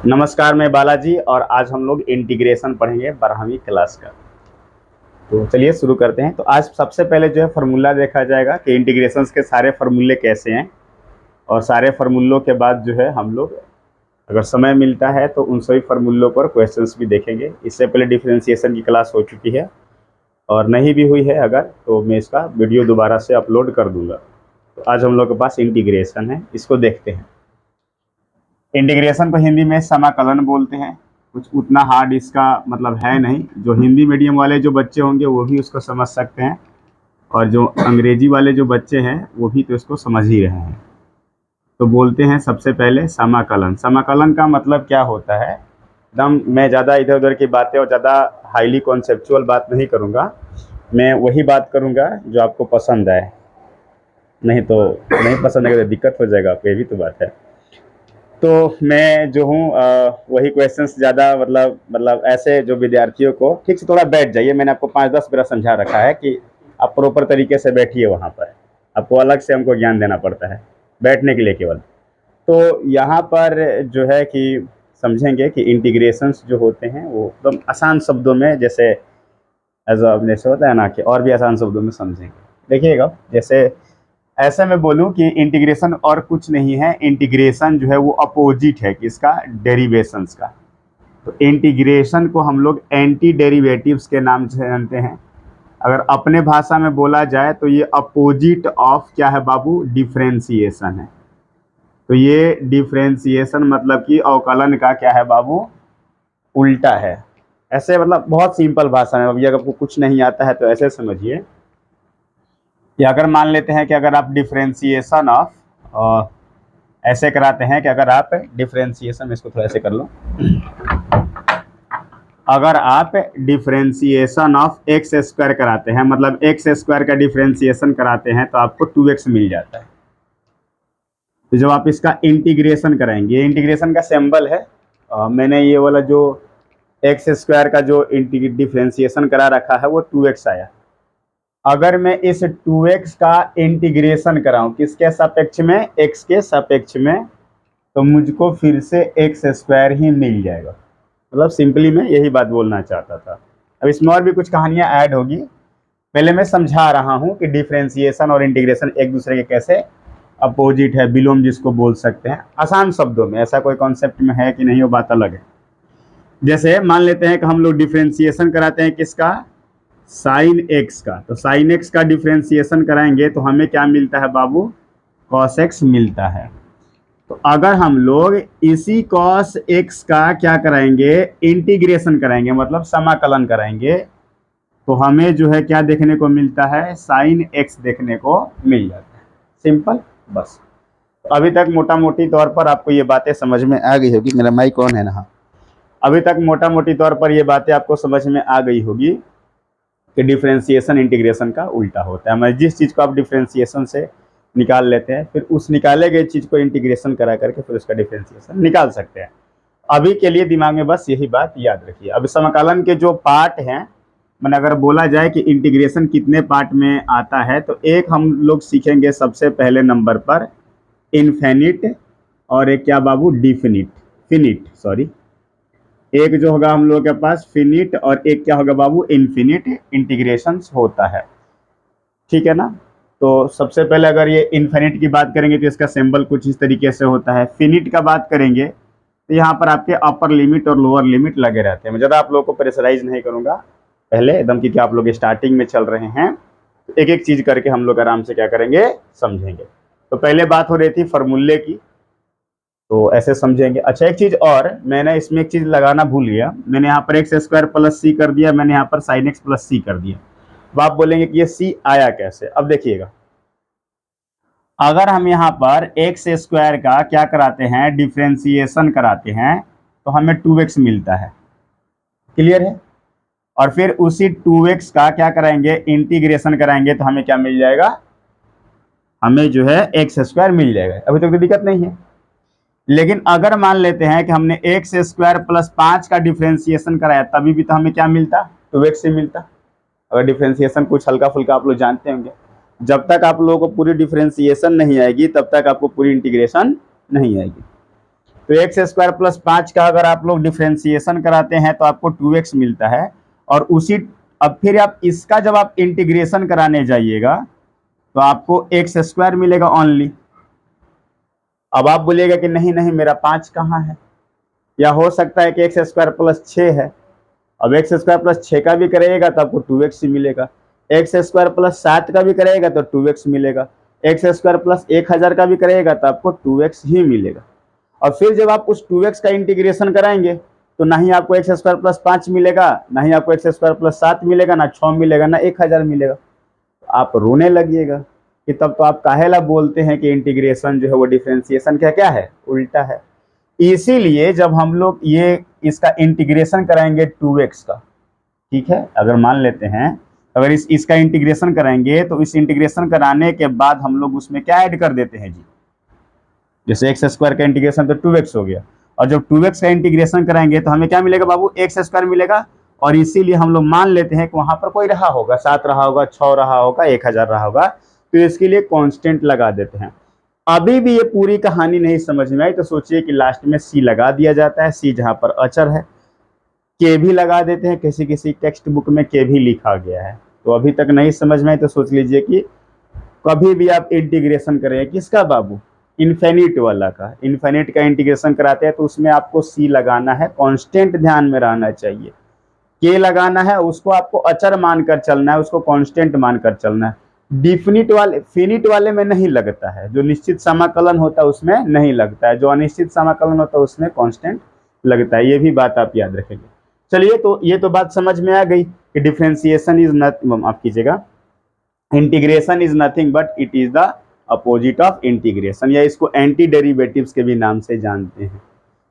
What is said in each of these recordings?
नमस्कार, मैं बालाजी और आज हम लोग इंटीग्रेशन पढ़ेंगे 12वीं क्लास का। तो चलिए शुरू करते हैं। तो आज सबसे पहले जो है फार्मूला देखा जाएगा कि इंटीग्रेशंस के सारे फार्मूले कैसे हैं, और सारे फार्मूलों के बाद जो है हम लोग अगर समय मिलता है तो उन सभी फार्मूलों पर क्वेश्चंस भी देखेंगे। इससे पहले डिफरेंशिएशन की क्लास हो चुकी है और नहीं भी हुई है अगर, तो मैं इसका वीडियो दोबारा से अपलोड कर दूंगा। तो आज हम लोग के पास इंटीग्रेशन है, इसको देखते हैं। इंटीग्रेशन को हिंदी में समाकलन बोलते हैं। कुछ उतना हार्ड इसका मतलब है नहीं, जो हिंदी मीडियम वाले जो बच्चे होंगे वो भी उसको समझ सकते हैं, और जो अंग्रेजी वाले जो बच्चे हैं वो भी तो इसको समझ ही रहे हैं। तो बोलते हैं सबसे पहले समाकलन। समाकलन का मतलब क्या होता है, एकदम मैं ज़्यादा इधर उधर की बातें और ज़्यादा हाईली कॉन्सेप्चुअल बात नहीं करूँगा। मैं वही बात करूँगा जो आपको पसंद आए, नहीं तो नहीं पसंद आएगा तो दिक्कत हो जाएगा आपको, ये भी तो बात है। तो मैं जो हूँ वही क्वेश्चंस ज़्यादा मतलब ऐसे जो विद्यार्थियों को ठीक से थोड़ा बैठ जाइए। मैंने आपको 5-10 बार समझा रखा है कि आप प्रॉपर तरीके से बैठिए। वहाँ पर आपको अलग से हमको ज्ञान देना पड़ता है बैठने के लिए केवल। तो यहाँ पर जो है कि समझेंगे कि इंटीग्रेशंस जो होते हैं वो एकदम आसान शब्दों में, जैसे जैसे होता है ना कि और भी आसान शब्दों में समझेंगे। देखिएगा, जैसे ऐसे में बोलूं कि इंटीग्रेशन और कुछ नहीं है। इंटीग्रेशन जो है वो अपोजिट है किसका, डेरिवेशंस का। तो इंटीग्रेशन को हम लोग एंटी डेरिवेटिव्स के नाम से जानते हैं। अगर अपने भाषा में बोला जाए तो ये अपोजिट ऑफ क्या है बाबू, डिफरेंशिएशन है। तो ये डिफरेंशिएशन मतलब कि अवकलन का क्या है बाबू, उल्टा है। ऐसे मतलब बहुत सिंपल भाषा में, अभी अगर आपको कुछ नहीं आता है तो ऐसे समझिए कि अगर मान लेते हैं कि अगर आप डिफरेंशिएशन ऑफ ऐसे कराते हैं कि अगर आप डिफरेंशिएशन, इसको थोड़ा ऐसे कर लो, अगर आप डिफरेंशिएशन ऑफ एक्स स्क्वायर कराते हैं, मतलब एक्स स्क्वायर का डिफरेंशिएशन कराते हैं तो आपको 2x मिल जाता है। तो जब आप इसका इंटीग्रेशन कराएंगे, इंटीग्रेशन का सिंबल है, मैंने ये वाला जो एक्स स्क्वायर का जो डिफरेंशिएशन करा रखा है वो 2x आया। अगर मैं इस 2x का इंटीग्रेशन कराऊं किसके सापेक्ष में, x के सापेक्ष में, तो मुझको फिर से एक्स स्क्वायर ही मिल जाएगा। मतलब सिंपली मैं यही बात बोलना चाहता था। अब इसमें और भी कुछ कहानियां ऐड होगी, पहले मैं समझा रहा हूं कि डिफरेंशिएशन और इंटीग्रेशन एक दूसरे के कैसे अपोजिट है, विलोम जिसको बोल सकते हैं आसान शब्दों में। ऐसा कोई कॉन्सेप्ट में है कि नहीं, वो बात अलग है। जैसे मान लेते हैं कि हम लोग डिफरेंशिएशन कराते हैं किसका, साइन एक्स का। तो साइन एक्स का डिफरेंशिएशन कराएंगे तो हमें क्या मिलता है बाबू, कॉस एक्स मिलता है। तो अगर हम लोग इसी कॉस एक्स का क्या कराएंगे, इंटीग्रेशन कराएंगे, मतलब समाकलन कराएंगे, तो हमें जो है क्या देखने को मिलता है, साइन एक्स देखने को मिल जाता है। सिंपल, बस। तो अभी तक मोटा मोटी तौर पर आपको ये बातें समझ में आ गई होगी। मेरा माइक ऑन है ना, हाँ। अभी तक मोटा मोटी तौर पर ये बातें आपको समझ में आ गई होगी कि डिफरेंशिएशन इंटीग्रेशन का उल्टा होता है। मतलब जिस चीज़ को आप डिफरेंशिएशन से निकाल लेते हैं, फिर उस निकाले गए चीज़ को इंटीग्रेशन करा करके फिर उसका डिफरेंशिएशन निकाल सकते हैं। अभी के लिए दिमाग में बस यही बात याद रखिए। अब समाकलन के जो पार्ट हैं, मैंने अगर बोला जाए कि इंटीग्रेशन कितने पार्ट में आता है, तो एक हम लोग सीखेंगे सबसे पहले नंबर पर इनफिनिट, और एक क्या बाबू, डिफिनिट, फिनिट सॉरी। एक जो होगा हम लोगों के पास फिनिट, और एक क्या होगा बाबू, इनफिनिट इंटीग्रेशन होता है। ठीक है ना। तो सबसे पहले अगर ये इनफिनिट की बात करेंगे तो इसका सिंबल कुछ इस तरीके से होता है। फिनिट का बात करेंगे तो यहाँ पर आपके अपर लिमिट और लोअर लिमिट लगे रहते हैं। मैं ज़्यादा आप लोगों को प्रेशराइज नहीं करूँगा पहले एकदम, क्योंकि आप लोग स्टार्टिंग में चल रहे हैं। तो एक एक चीज़ करके हम लोग आराम से क्या करेंगे, समझेंगे। तो पहले बात हो रही थी फार्मूले की, तो ऐसे समझेंगे। अच्छा, एक चीज़ और, मैंने इसमें एक चीज़ लगाना भूल गया। मैंने यहाँ पर एक्स स्क्वायर प्लस सी कर दिया, मैंने यहाँ पर साइन एक्स प्लस सी कर दिया। अब आप बोलेंगे कि ये सी आया कैसे। अब देखिएगा, अगर हम यहाँ पर एक्स स्क्वायर का क्या कराते हैं, डिफरेंशिएशन कराते हैं, तो हमें 2x मिलता है। क्लियर है। और फिर उसी 2x का क्या कराएंगे, इंटीग्रेशन कराएंगे, तो हमें क्या मिल जाएगा, हमें जो है एक्स स्क्वायर मिल जाएगा। अभी तक तो दिक्कत नहीं है। लेकिन अगर मान लेते हैं कि हमने एक्स स्क्वायर प्लस 5 का डिफरेंशिएशन कराया, तभी भी तो हमें क्या मिलता, 2x ही मिलता। अगर डिफरेंशिएशन कुछ हल्का फुल्का आप लोग जानते होंगे, जब तक आप लोगों को पूरी डिफरेंशिएशन नहीं आएगी तब तक आपको पूरी इंटीग्रेशन नहीं आएगी। तो एक्स स्क्वायर प्लस 5 का अगर आप लोग डिफ्रेंसिएशन कराते हैं तो आपको 2x मिलता है। और उसी अब फिर आप इसका जब आप इंटीग्रेशन कराने जाइएगा तो आपको एक्स स्क्वायर मिलेगा ओनली। अब आप बोलिएगा कि नहीं नहीं मेरा 5 कहाँ है, या हो सकता है कि एक्स स्क्वायर प्लस 6 है। अब एक्स स्क्वायर प्लस 6 का भी करेगा तो आपको 2x ही मिलेगा। एक्स स्क्वायर प्लस 7 का भी करेगा तो 2x मिलेगा। एक्स स्क्वायर प्लस 1000 का भी करेगा तो आपको 2x ही मिलेगा। और फिर जब आप उस 2x का इंटीग्रेशन कराएंगे तो ना ही आपको एक्स स्क्वायर प्लस 5 मिलेगा, ना ही आपको एक्स स्क्वायर प्लस 7 मिलेगा, ना 6 मिलेगा, ना 1000 मिलेगा। तो आप रोने लगिएगा कि तब तो आप काहेला बोलते हैं कि इंटीग्रेशन जो है वो डिफरेंशिएशन क्या क्या है, उल्टा है। इसीलिए जब हम लोग ये इसका इंटीग्रेशन कराएंगे 2x का, ठीक है, अगर मान लेते हैं अगर इसका इंटीग्रेशन कराएंगे तो इस इंटीग्रेशन कराने के बाद हम लोग उसमें क्या ऐड कर देते हैं जी, जैसे एक्स स्क्वायर का इंटीग्रेशन तो 2x हो गया, और जब 2x का इंटीग्रेशन कराएंगे तो हमें क्या मिलेगा बाबू, एक्स स्क्वायर मिलेगा। और इसीलिए हम लोग मान लेते हैं कि वहां पर कोई रहा होगा, 7 रहा होगा, 6 रहा होगा, 1000 रहा होगा, तो इसके लिए कांस्टेंट लगा देते हैं। अभी भी ये पूरी कहानी नहीं समझ में आई तो सोचिए कि लास्ट में सी लगा दिया जाता है, सी जहां पर अचर है। के भी लगा देते हैं, किसी किसी टेक्स्ट बुक में के भी लिखा गया है। तो अभी तक नहीं समझ में आई तो सोच लीजिए कि कभी भी आप इंटीग्रेशन करें किसका बाबू, इन्फिनिट वाला का, इन्फिनिट का इंटीग्रेशन कराते हैं तो उसमें आपको सी लगाना है, कांस्टेंट ध्यान में रहना चाहिए। के लगाना है, उसको आपको अचर मानकर चलना है, उसको कांस्टेंट मानकर चलना है। डिफिनिट वाले, फिनिट वाले में नहीं लगता है, जो निश्चित समाकलन होता है उसमें नहीं लगता है, जो अनिश्चित समाकलन होता है उसमें कांस्टेंट लगता है। ये भी बात आप याद रखेंगे। चलिए, तो ये तो बात समझ में आ गई कि डिफरेंशिएशन इज नथिंग, आप कीजिएगा, integration is nothing but it is the opposite of integration, या इसको एंटी डेरिवेटिव्स के भी नाम से जानते हैं।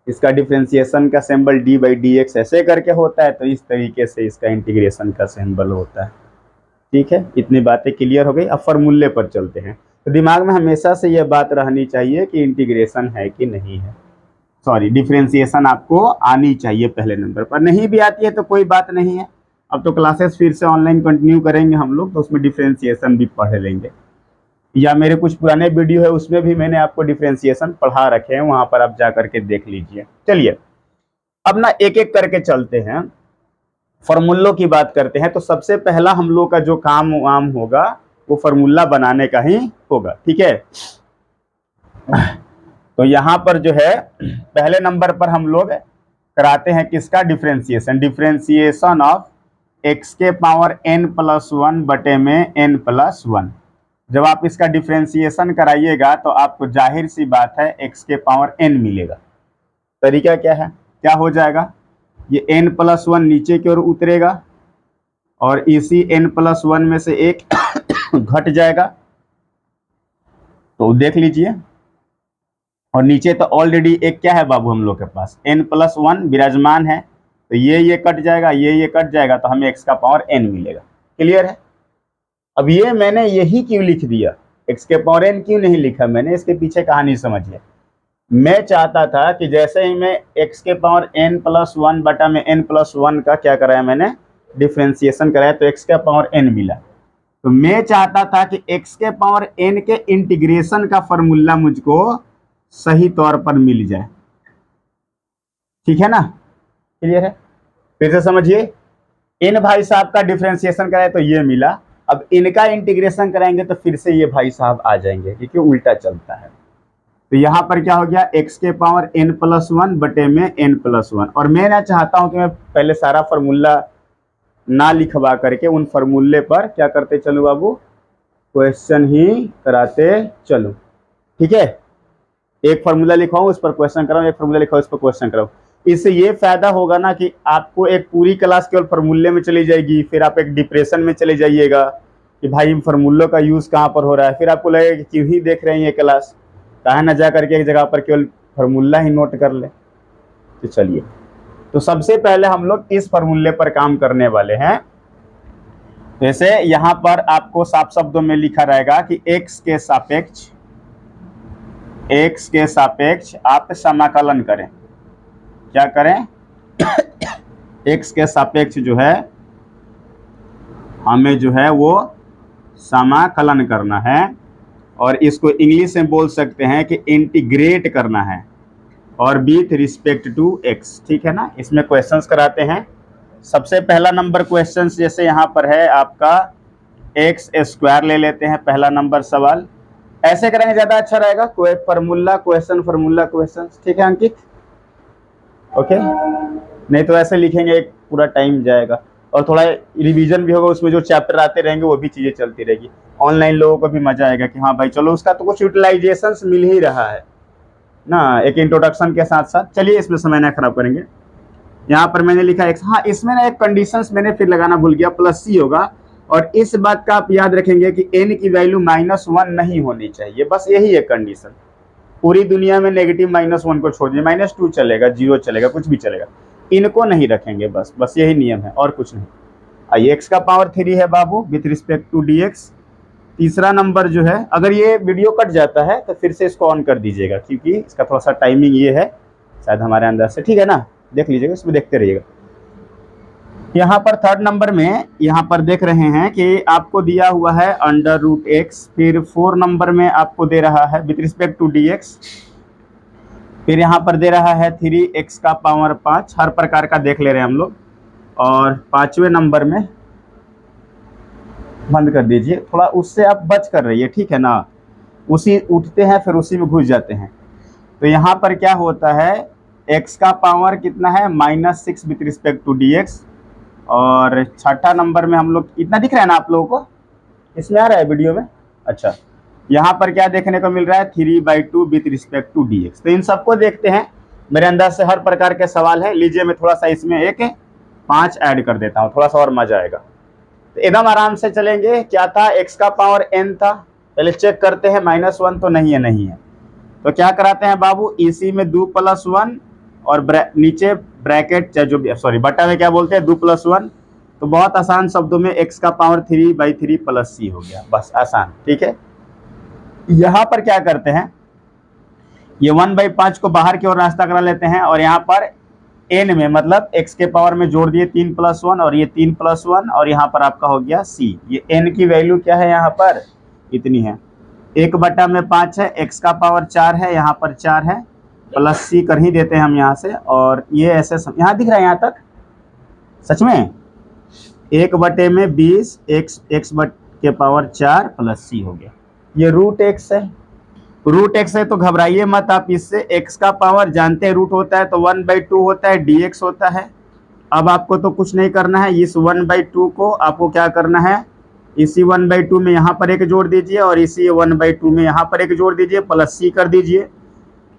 इसका डिफरेंशिएशन का symbol D by D x ऐसे करके होता है, तो इस तरीके से इसका इंटीग्रेशन का सिंबल होता है। ठीक है, इतनी बातें क्लियर हो गई। अब फॉर्मूले पर चलते हैं। तो दिमाग में हमेशा से यह बात रहनी चाहिए कि इंटीग्रेशन है कि नहीं है, सॉरी डिफरेंशिएशन आपको आनी चाहिए पहले नंबर पर। नहीं भी आती है तो कोई बात नहीं है, अब तो क्लासेस फिर से ऑनलाइन कंटिन्यू करेंगे हम लोग, तो उसमें डिफरेंशिएशन भी पढ़ लेंगे, या मेरे कुछ पुराने वीडियो है उसमें भी मैंने आपको डिफरेंशिएशन पढ़ा रखे हैं, वहां पर आप जा करके देख लीजिए। चलिए अब ना एक एक करके चलते हैं, फॉर्मूलों की बात करते हैं। तो सबसे पहला हम लोग का जो काम वाम होगा वो फॉर्मूला बनाने का ही होगा, ठीक है। तो यहाँ पर जो है पहले नंबर पर हम लोग कराते हैं किसका, डिफरेंशिएशन, डिफरेंशिएशन ऑफ एक्स के पावर n प्लस 1 बटे में n प्लस 1। जब आप इसका डिफरेंशिएशन कराइएगा तो आपको जाहिर सी बात है x के पावर n मिलेगा। तरीका क्या है, क्या हो जाएगा, ये n प्लस 1 नीचे की ओर उतरेगा और इसी n प्लस 1 में से एक घट जाएगा, तो देख लीजिए। और नीचे तो ऑलरेडी एक क्या है बाबू हम लोग के पास, n प्लस 1 विराजमान है, तो ये कट जाएगा, ये कट जाएगा, तो हमें x का पावर n मिलेगा। क्लियर है। अब ये मैंने यही क्यों लिख दिया, x के पावर n क्यों नहीं लिखा मैंने, इसके पीछे कहानी समझिए। मैं चाहता था कि जैसे ही मैं x के पावर n प्लस 1 बटा में n प्लस 1 का क्या कराया मैंने, डिफरेंशिएशन कराया, तो x का पावर n मिला। तो मैं चाहता था कि x के पावर n के इंटीग्रेशन का फॉर्मूला मुझको सही तौर पर मिल जाए, ठीक है ना। क्लियर है, फिर से समझिए। इन भाई साहब का डिफरेंशिएशन कराए तो ये मिला, अब इनका इंटीग्रेशन कराएंगे तो फिर से ये भाई साहब आ जाएंगे, क्योंकि उल्टा चलता है। तो यहाँ पर क्या हो गया, x के पावर n प्लस 1 बटे में n प्लस 1। और मैं ना चाहता हूं कि मैं पहले सारा फॉर्मूला ना लिखवा करके उन फॉर्मूले पर क्या करते चलूं बाबू, क्वेश्चन ही कराते चलूं, ठीक है। एक फॉर्मूला लिखवाऊं उस पर क्वेश्चन कराऊं, एक फॉर्मूला लिखाऊं उस पर क्वेश्चन कराऊं। इससे ये फायदा होगा ना कि आपको एक पूरी क्लास केवल फॉर्मूले में चली जाएगी, फिर आप एक डिप्रेशन में चले जाइएगा कि भाई इन फॉर्मूलों का यूज कहाँ पर हो रहा है, फिर आपको लगेगा कि क्यों ही देख रहे हैं ये क्लास, कहा न जा करके एक जगह पर केवल फॉर्मूला ही नोट कर ले। तो चलिए, तो सबसे पहले हम लोग इस फॉर्मूले पर काम करने वाले हैं। जैसे यहां पर आपको साफ शब्दों में लिखा रहेगा कि x के सापेक्ष आप समाकलन करें, क्या करें, x के सापेक्ष जो है हमें जो है वो समाकलन करना है, और इसको इंग्लिश में बोल सकते हैं कि इंटीग्रेट करना है। और विथ रिस्पेक्ट टू एक्स, ठीक है ना। इसमें क्वेश्चंस कराते हैं। सबसे पहला नंबर क्वेश्चन जैसे यहाँ पर है आपका एक्स स्क्वायर ले लेते हैं, पहला नंबर सवाल। ऐसे करेंगे ज्यादा अच्छा रहेगा, कोई फार्मूला क्वेश्चन, फार्मूला क्वेश्चन, ठीक है अंकित, ओके। नहीं तो ऐसे लिखेंगे एक पूरा टाइम जाएगा, और थोड़ा रिवीजन भी होगा, उसमें जो चैप्टर आते रहेंगे वो भी चीजें चलती रहेगी। ऑनलाइन लोगों को भी मजा आएगा कि हाँ भाई चलो उसका तो कुछ यूटिलाइजेशन मिल ही रहा है ना, एक इंट्रोडक्शन के साथ साथ। चलिए इसमें समय ना खराब करेंगे। यहाँ पर मैंने लिखा एक्स, हाँ इसमें ना एक कंडीशंस मैंने फिर लगाना भूल गया, प्लस सी होगा। और इस बात का आप याद रखेंगे कि एन की वैल्यू -1 नहीं होनी चाहिए, बस यही है कंडीशन। पूरी दुनिया में नेगेटिव -1 को छोड़ दिए, -2 चलेगा, 0 चलेगा, कुछ भी चलेगा, इनको नहीं रखेंगे, बस यही नियम है और कुछ नहीं। आइए एक्स का पावर 3 है बाबू with respect to d x. तीसरा नंबर जो है, अगर ये वीडियो कट जाता है तो फिर से इसको ऑन कर दीजिएगा, क्योंकि इसका थोड़ा सा टाइमिंग ये है शायद हमारे अंदर से, ठीक है ना, देख लीजिएगा, इसमें देखते रहिएगा। यहाँ पर थर्ड नंबर में यहाँ पर देख रहे हैं कि आपको दिया हुआ है √x, फिर 4 नंबर में आपको दे रहा है विथ रिस्पेक्ट टू dx, फिर यहाँ पर दे रहा है 3x का पावर 5, हर प्रकार का देख ले रहे हैं हम लोग। और 5वें नंबर में बंद कर दीजिए, थोड़ा उससे आप बच कर रहिए, ठीक है ना, उसी उठते हैं फिर उसी में घुस जाते हैं। तो यहाँ पर क्या होता है, x का पावर कितना है -6 विथ रिस्पेक्ट टू dx। और छठा नंबर में हम लोग, इतना दिख रहा है ना आप लोगों को, इसमें आ रहा है वीडियो में, अच्छा। यहाँ पर क्या देखने को मिल रहा है 3/2 विथ रिस्पेक्ट टू dx। तो इन सबको देखते हैं, मेरे अंदर से हर प्रकार के सवाल है। लीजिए मैं थोड़ा सा इसमें एक 5 ऐड कर देता हूँ, थोड़ा सा और मजा आएगा। तो एकदम आराम से चलेंगे। क्या था, x का पावर n था, पहले चेक करते हैं, -1 तो नहीं है, नहीं है, तो क्या कराते हैं बाबू, इसी में 2 + 1 और नीचे ब्रैकेट जो भी, सॉरी बटा में क्या बोलते हैं 2 + 1। तो बहुत आसान शब्दों में x का पावर 3/3 + c हो गया, बस आसान, ठीक है। यहाँ पर क्या करते हैं, ये 1/5 को बाहर की ओर नाश्ता करा लेते हैं, और यहाँ पर n में मतलब x के पावर में जोड़ दिए 3 + 1, और ये 3 + 1, और यहाँ पर आपका हो गया c। ये n की वैल्यू क्या है यहाँ पर, इतनी है, 1/5 है, x का पावर 4 है, यहाँ पर 4 है, प्लस c कर ही देते हैं हम यहाँ से। और ये ऐसे यहाँ दिख रहा है यहाँ तक, सच में 1/20 x के पावर 4 + c हो गया। ये √x है, √x है तो घबराइए मत आप इससे। x का पावर जानते हैं रूट होता है तो 1/2 होता है, dx होता है। अब आपको तो कुछ नहीं करना है, इस 1/2 को आपको क्या करना है, इसी 1/2 में यहाँ पर एक जोड़ दीजिए, और इसी 1/2 में यहाँ पर एक जोड़ दीजिए, प्लस c कर दीजिए।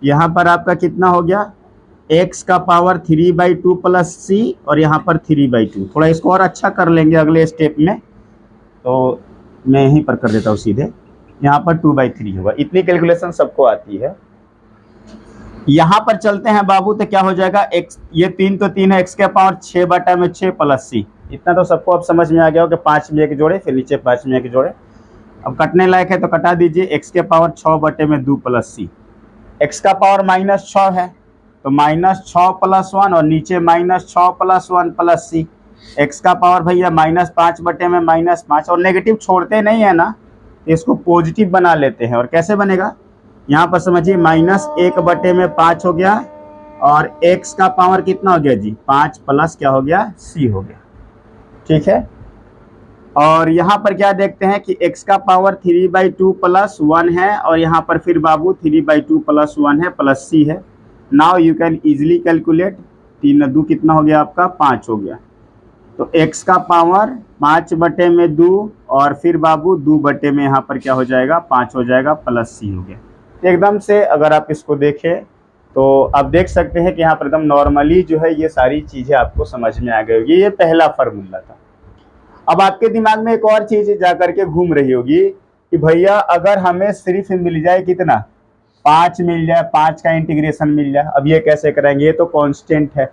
यहाँ पर आपका कितना हो गया, x का पावर 3/2 + c, और यहाँ पर 3/2। थोड़ा इसको और अच्छा कर लेंगे अगले स्टेप में, तो मैं यहीं पर कर देता हूँ सीधे, यहाँ पर 2/3 होगा। इतनी कैलकुलेशन सबको आती है। यहाँ पर चलते हैं बाबू, तो क्या हो जाएगा, x, ये 3 तो 3 है, x के पावर 6/6 + c। इतना तो सबको अब समझ में आ गया हो कि 5 में एक जोड़े, फिर नीचे 5 में एक जोड़े। अब कटने लायक है तो कटा दीजिए, x के पावर 6/2 + c। x का पावर -6 है तो -6 + 1, और नीचे -6 + 1 + c। x का पावर भैया -5/में -5, और नेगेटिव छोड़ते नहीं है ना, इसको पॉजिटिव बना लेते हैं। और कैसे बनेगा, यहाँ पर समझिए, -1/5 हो गया, और x का पावर कितना हो गया जी, 5 प्लस क्या हो गया, c हो गया, ठीक है। और यहाँ पर क्या देखते हैं कि x का पावर 3/2 + 1 है, और यहाँ पर फिर बाबू 3/2 + 1 है, प्लस c है। Now you can easily calculate, 3 2 कितना हो गया आपका, 5 हो गया। तो x का पावर 5/2, और फिर बाबू 2 में यहाँ पर क्या हो जाएगा, 5 हो जाएगा, प्लस c हो गया। एकदम से अगर आप इसको देखें तो आप देख सकते हैं कि यहाँ पर एकदम नॉर्मली जो है ये सारी चीज़ें आपको समझ में आ गई होगी। ये पहला फार्मूला था। अब आपके दिमाग में एक और चीज़ जा करके घूम रही होगी कि भैया अगर हमें सिर्फ मिल जाए कितना, 5 मिल जाए, 5 का इंटीग्रेशन मिल जाए, अब ये कैसे करेंगे, ये तो कांस्टेंट है,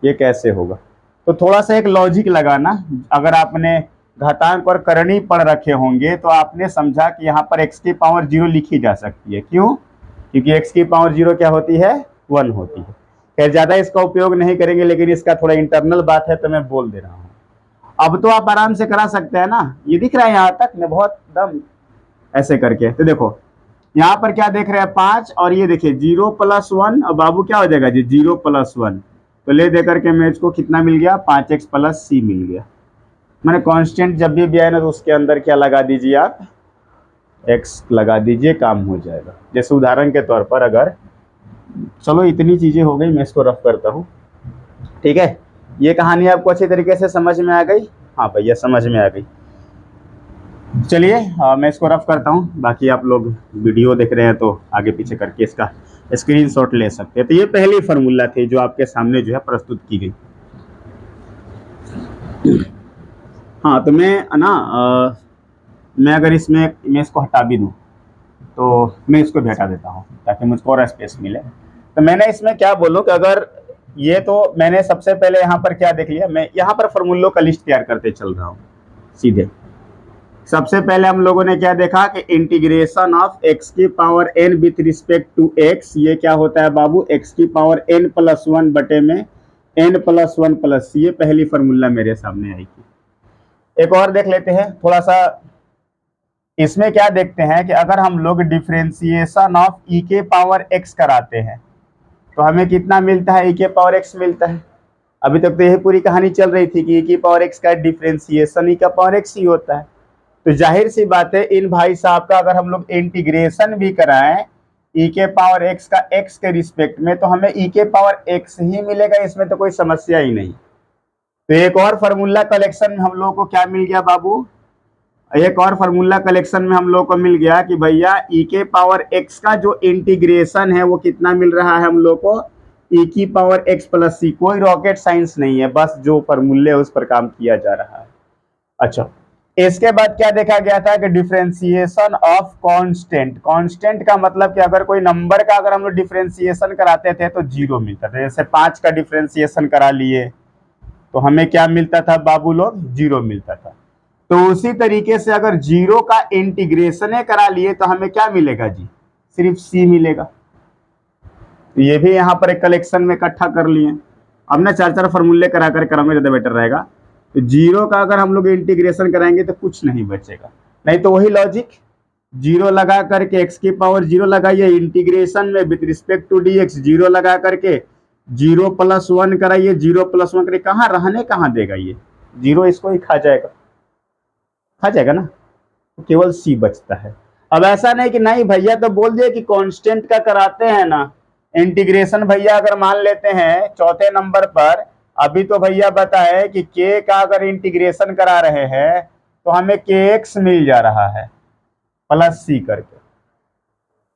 ये कैसे होगा। तो थोड़ा सा एक लॉजिक लगाना, अगर आपने घातांक और करणी पढ़ रखे होंगे तो आपने समझा कि यहाँ पर x की पावर 0 लिखी जा सकती है। क्यों, क्योंकि x की पावर 0 क्या होती है, 1 होती है। खैर ज़्यादा इसका उपयोग नहीं करेंगे, लेकिन इसका थोड़ा इंटरनल बात है तो मैं बोल दे रहा हूँ। अब तो आप आराम से करा सकते हैं ना, ये दिख रहा है यहाँ तक, मैं बहुत दम ऐसे करके, तो देखो यहाँ पर क्या देख रहे हैं 5, और ये देखिए 0+1, और बाबू क्या हो जाएगा जी 0+1, तो ले दे करके मेरे को कितना मिल गया 5x+c मिल गया। मैंने कांस्टेंट जब भी आए ना तो उसके अंदर क्या लगा दीजिए आप x लगा दीजिए, काम हो जाएगा। जैसे उदाहरण के तौर पर अगर, चलो इतनी चीजें हो गई, मैं इसको रफ करता हूँ, ठीक है। ये कहानी आपको अच्छी तरीके से समझ में आ गई? हाँ भैया समझ में आ गई। चलिए मैं इसको रफ करता हूँ, बाकी आप लोग वीडियो देख रहे हैं तो आगे पीछे करके इसका स्क्रीनशॉट ले सकते हैं। तो ये पहली फार्मूला थी जो आपके सामने जो है प्रस्तुत की गई। हाँ तो मैं अगर इसमें मैं इसको हटा भी दूँ तो मैं इसको भी हटा देता हूँ ताकि मुझको और स्पेस मिले। तो मैंने इसमें क्या बोलूँ कि अगर ये, तो मैंने सबसे पहले यहाँ पर क्या देख लिया, मैं यहाँ पर फार्मूलों का लिस्ट तैयार करते चल रहा हूँ सीधे। सबसे पहले हम लोगों ने क्या देखा कि इंटीग्रेशन ऑफ x की power n with respect to x, ये क्या होता है बाबू x की पावर n+1 बटे में n+1+c, ये पहली फार्मूला मेरे सामने आएगी। एक और देख लेते हैं थोड़ा सा, इसमें क्या देखते हैं कि अगर हम लोग डिफरेंशिएशन ऑफ e के पावर x कराते हैं तो हमें कितना मिलता है, e के पावर x मिलता है। अभी तक तो यही पूरी कहानी चल रही थी कि e की पावर x का डिफरेंशिएशन e का पावर x ही होता है। तो जाहिर सी बात है इन भाई साहब का अगर हम लोग इंटीग्रेशन भी कराएं e के पावर x का x के रिस्पेक्ट में, तो हमें e के पावर x ही मिलेगा, इसमें तो कोई समस्या ही नहीं। तो एक और फार्मूला कलेक्शन में हम लोगों को क्या मिल गया बाबू, एक और फार्मूला कलेक्शन में हम लोग को मिल गया कि भैया e के पावर x का जो इंटीग्रेशन है वो कितना मिल रहा है हम लोग को, e की पावर x+c। कोई रॉकेट साइंस नहीं है, बस जो फार्मूले उस पर काम किया जा रहा है। अच्छा, इसके बाद क्या देखा गया था कि डिफरेंशिएशन ऑफ कांस्टेंट। कांस्टेंट का मतलब कि अगर कोई नंबर का अगर हम लोग डिफरेंशिएशन कराते थे तो 0 मिलता था। जैसे 5 का डिफरेंशिएशन करा लिए तो हमें क्या मिलता था बाबू लोग, 0 मिलता था। तो उसी तरीके से अगर 0 का इंटीग्रेशन करा लिए तो हमें क्या मिलेगा जी, सिर्फ c मिलेगा। तो ये भी यहाँ पर एक कलेक्शन में इकट्ठा कर लिए। अब ना 4 फार्मूले करा कर कराएंगे ज़्यादा बेटर रहेगा। तो 0 का अगर हम लोग इंटीग्रेशन कराएंगे तो कुछ नहीं बचेगा, नहीं तो वही लॉजिक 0 लगा करके x की पावर 0 लगाइए, इंटीग्रेशन में विथ रिस्पेक्ट टू dx 0 लगा करके 0+1 कराइए, 0+1 करिए, कहाँ रहने कहाँ देगा ये 0, इसको ही खा जाएगा ना, तो केवल c बचता है। अब ऐसा नहीं कि नहीं भैया तो बोल दिए कि कांस्टेंट का कराते हैं ना इंटीग्रेशन, भैया अगर मान लेते हैं चौथे नंबर पर, अभी तो भैया बताए कि k का अगर इंटीग्रेशन करा रहे हैं तो हमें kx मिल जा रहा है प्लस c करके,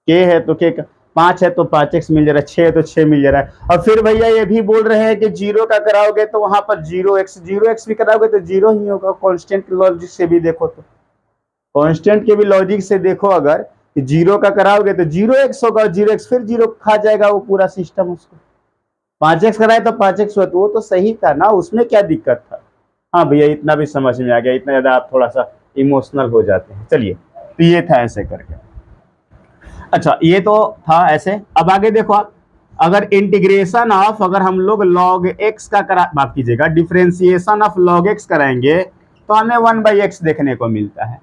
k है तो k का 5 है तो 5x मिल जा रहा है, 6 है तो 6 मिल जा रहा है। और फिर भैया ये भी बोल रहे हैं कि 0 का कराओगे तो वहां पर 0x भी कराओगे तो 0 ही होगा। कांस्टेंट के लॉजिक से भी देखो, तो कांस्टेंट के भी लॉजिक से देखो, अगर 0 का कराओगे तो 0x होगा, 0x फिर 0 खा जाएगा वो पूरा सिस्टम उसको। 5x कराए तो 5x हुआ, तो वो तो सही था ना, उसमें क्या दिक्कत था। हाँ भैया इतना भी समझ में आ गया, इतना ज्यादा आप थोड़ा सा इमोशनल हो जाते हैं। चलिए, तो ये था ऐसे करके। अच्छा, ये तो था ऐसे। अब आगे देखो आप, अगर इंटीग्रेशन ऑफ, अगर हम लोग log x का करा, माफ कीजिएगा, डिफरेंशिएशन ऑफ log x कराएंगे तो हमें 1/x देखने को मिलता है।